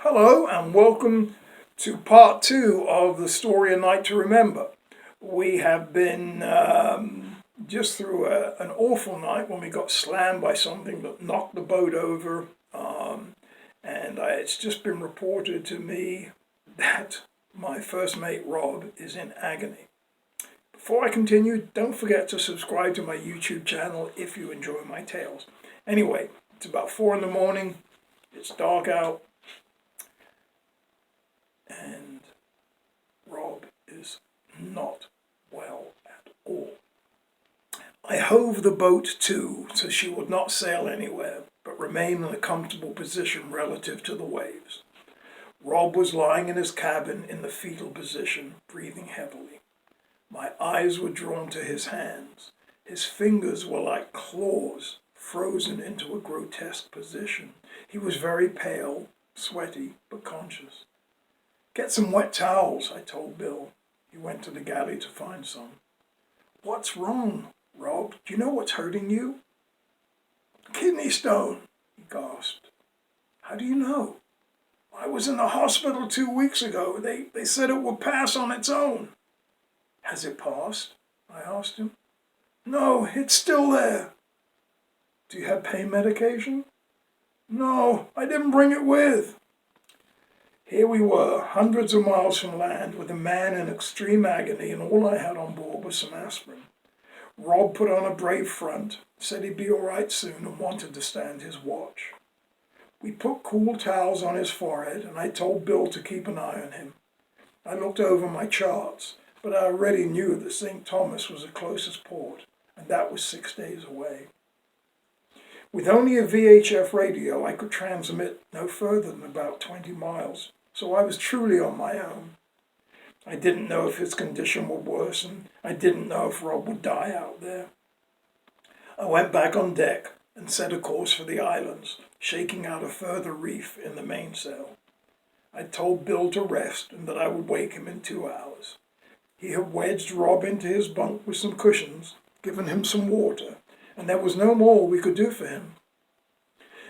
Hello and welcome to part two of the story A Night to Remember. We have been just through an awful night when we got slammed by something that knocked the boat over, it's just been reported to me that my first mate Rob is in agony. Before I continue, don't forget to subscribe to my YouTube channel if you enjoy my tales. Anyway, it's about 4 in the morning, it's dark out, and Rob is not well at all. I hove the boat to so she would not sail anywhere, but remain in a comfortable position relative to the waves. Rob was lying in his cabin in the fetal position, breathing heavily. My eyes were drawn to his hands. His fingers were like claws, frozen into a grotesque position. He was very pale, sweaty, but conscious. "Get some wet towels," I told Bill. He went to the galley to find some. "What's wrong, Rob? Do you know what's hurting you?" "Kidney stone," he gasped. "How do you know?" "I was in the hospital 2 weeks ago. They said it would pass on its own." "Has it passed?" I asked him. "No, it's still there." "Do you have pain medication?" "No, I didn't bring it with." Here we were, hundreds of miles from land, with a man in extreme agony, and all I had on board was some aspirin. Rob put on a brave front, said he'd be all right soon, and wanted to stand his watch. We put cool towels on his forehead, and I told Bill to keep an eye on him. I looked over my charts, but I already knew that St. Thomas was the closest port, and that was 6 days away. With only a VHF radio, I could transmit no further than about 20 miles. So I was truly on my own. I didn't know if his condition would worsen. I didn't know if Rob would die out there. I went back on deck and set a course for the islands, shaking out a further reef in the mainsail. I told Bill to rest and that I would wake him in 2 hours. He had wedged Rob into his bunk with some cushions, given him some water, and there was no more we could do for him.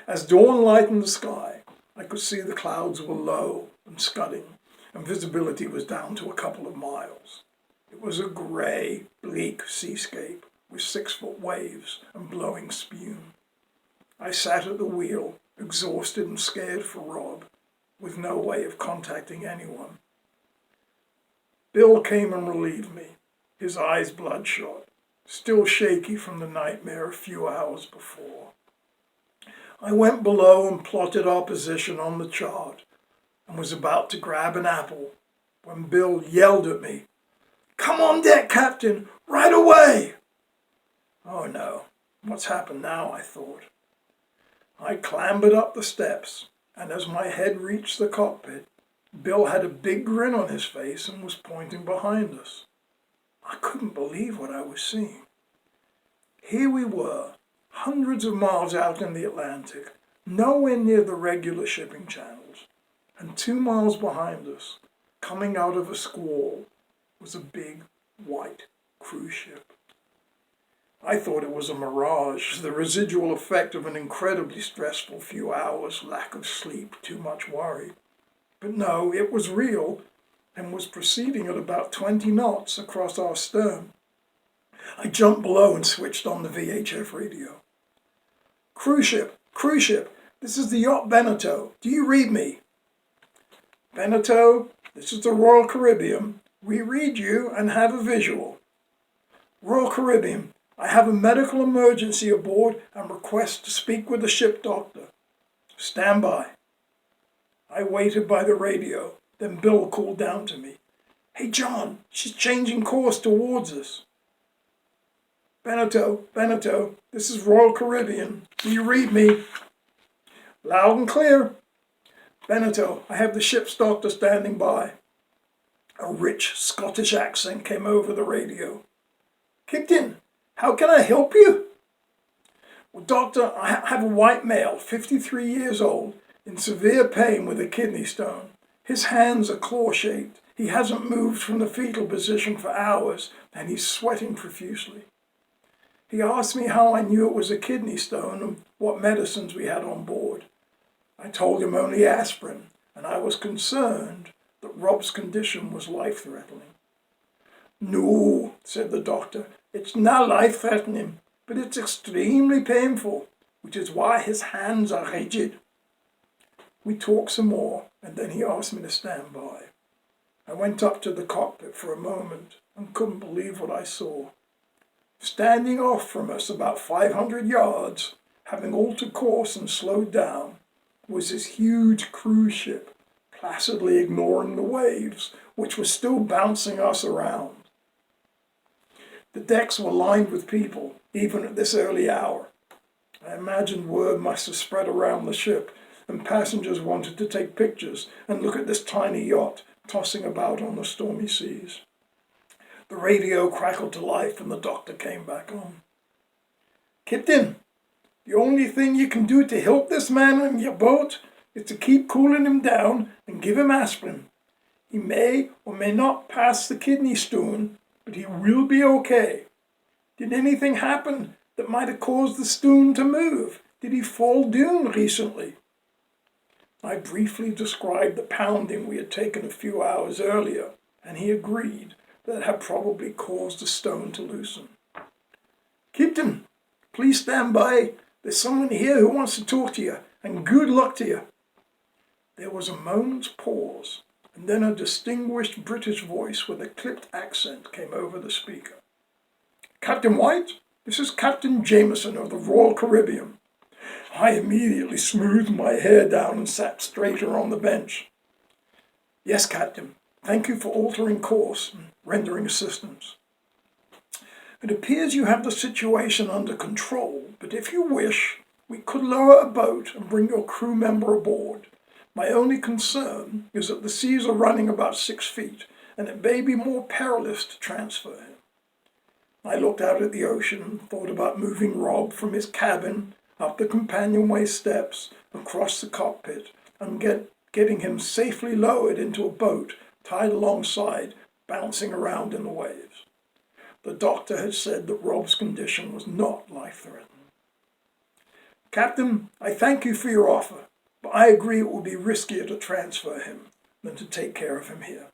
As dawn lightened the sky, I could see the clouds were low and scudding, and visibility was down to a couple of miles. It was a grey, bleak seascape with 6-foot waves and blowing spume. I sat at the wheel, exhausted and scared for Rob, with no way of contacting anyone. Bill came and relieved me, his eyes bloodshot, still shaky from the nightmare a few hours before. I went below and plotted our position on the chart and was about to grab an apple when Bill yelled at me, "Come on deck, Captain, right away!" Oh no, what's happened now, I thought. I clambered up the steps, and as my head reached the cockpit, Bill had a big grin on his face and was pointing behind us. I couldn't believe what I was seeing. Here we were, hundreds of miles out in the Atlantic, nowhere near the regular shipping channels, and 2 miles behind us, coming out of a squall, was a big white cruise ship. I thought it was a mirage, the residual effect of an incredibly stressful few hours, lack of sleep, too much worry. But no, it was real, and was proceeding at about 20 knots across our stern. I jumped below and switched on the VHF radio. Cruise ship, this is the yacht Beneteau. Do you read me?" "Beneteau, this is the Royal Caribbean. We read you and have a visual." "Royal Caribbean, I have a medical emergency aboard and request to speak with the ship doctor." "Stand by." I waited by the radio, then Bill called down to me, "Hey John, she's changing course towards us." Beneteau, this is Royal Caribbean. Do you read me?" "Loud and clear." "Beneteau, I have the ship's doctor standing by." A rich Scottish accent came over the radio. "Captain, how can I help you?" "Well, doctor, I have a white male, 53 years old, in severe pain with a kidney stone. His hands are claw-shaped. He hasn't moved from the fetal position for hours, and he's sweating profusely. He asked me how I knew it was a kidney stone and what medicines we had on board. I told him only aspirin, and was concerned that Rob's condition was life-threatening. "No," said the doctor, "it's not life-threatening, but it's extremely painful, which is why his hands are rigid." We talked some more, and then he asked me to stand by. I went up to the cockpit for a moment and couldn't believe what I saw. Standing off from us about 500 yards, having altered course and slowed down, was this huge cruise ship, placidly ignoring the waves, which were still bouncing us around. The decks were lined with people, even at this early hour. I imagined word must have spread around the ship, and passengers wanted to take pictures and look at this tiny yacht tossing about on the stormy seas. The radio crackled to life and the doctor came back on. "Captain, the only thing you can do to help this man on your boat is to keep cooling him down and give him aspirin. He may or may not pass the kidney stone, but he will be okay. Did anything happen that might have caused the stone to move? Did he fall down recently?" I briefly described the pounding we had taken a few hours earlier, and he agreed that it had probably caused the stone to loosen. "Captain, please stand by. There's someone here who wants to talk to you, and good luck to you." There was a moment's pause, and then a distinguished British voice with a clipped accent came over the speaker. "Captain White, this is Captain Jameson of the Royal Caribbean." I immediately smoothed my hair down and sat straighter on the bench. "Yes, Captain. Thank you for altering course and rendering assistance. It appears you have the situation under control, but if you wish, we could lower a boat and bring your crew member aboard. My only concern is that the seas are running about 6 feet, and it may be more perilous to transfer him." I looked out at the ocean and thought about moving Rob from his cabin up the companionway steps, across the cockpit, and getting him safely lowered into a boat tied alongside, bouncing around in the waves. The doctor had said that Rob's condition was not life-threatening. "Captain, I thank you for your offer, but I agree it would be riskier to transfer him than to take care of him here.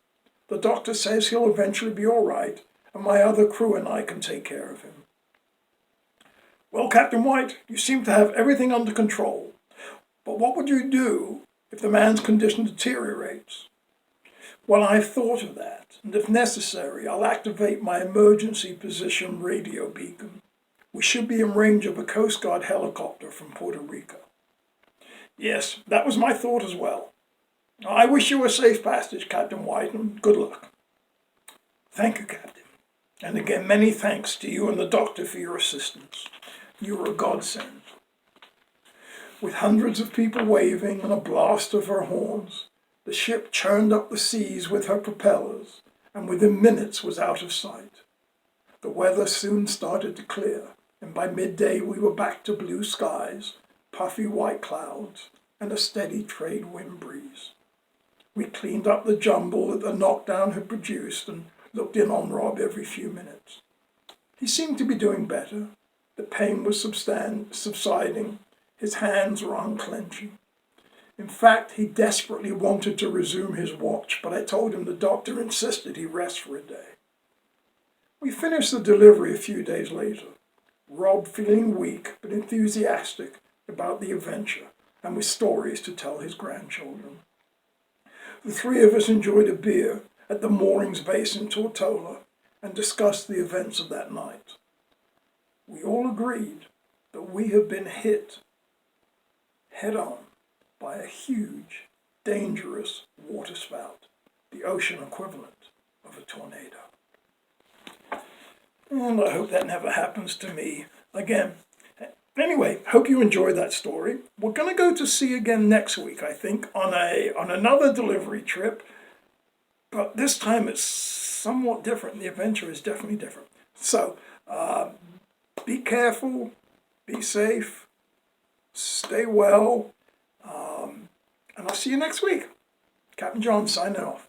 The doctor says he'll eventually be all right, and my other crew and I can take care of him." "Well, Captain White, you seem to have everything under control. But what would you do if the man's condition deteriorates?" "Well, I've thought of that, and if necessary, I'll activate my emergency position radio beacon. We should be in range of a Coast Guard helicopter from Puerto Rico." "Yes, that was my thought as well. I wish you a safe passage, Captain White, and good luck." "Thank you, Captain. And again, many thanks to you and the doctor for your assistance. You were a godsend." With hundreds of people waving and a blast of her horns, the ship churned up the seas with her propellers, and within minutes was out of sight. The weather soon started to clear, and by midday we were back to blue skies, puffy white clouds, and a steady trade wind breeze. We cleaned up the jumble that the knockdown had produced and looked in on Rob every few minutes. He seemed to be doing better. The pain was subsiding. His hands were unclenching. In fact, he desperately wanted to resume his watch, but I told him the doctor insisted he rest for a day. We finished the delivery a few days later, Rob feeling weak but enthusiastic about the adventure and with stories to tell his grandchildren. The three of us enjoyed a beer at the moorings base in Tortola and discussed the events of that night. We all agreed that we had been hit head-on by a huge, dangerous waterspout, the ocean equivalent of a tornado. And I hope that never happens to me again. Anyway, hope you enjoyed that story. We're going to go to sea again next week, I think, on another delivery trip. But this time it's somewhat different. The adventure is definitely different. So, be careful, be safe, stay well, and I'll see you next week. Captain John signing off.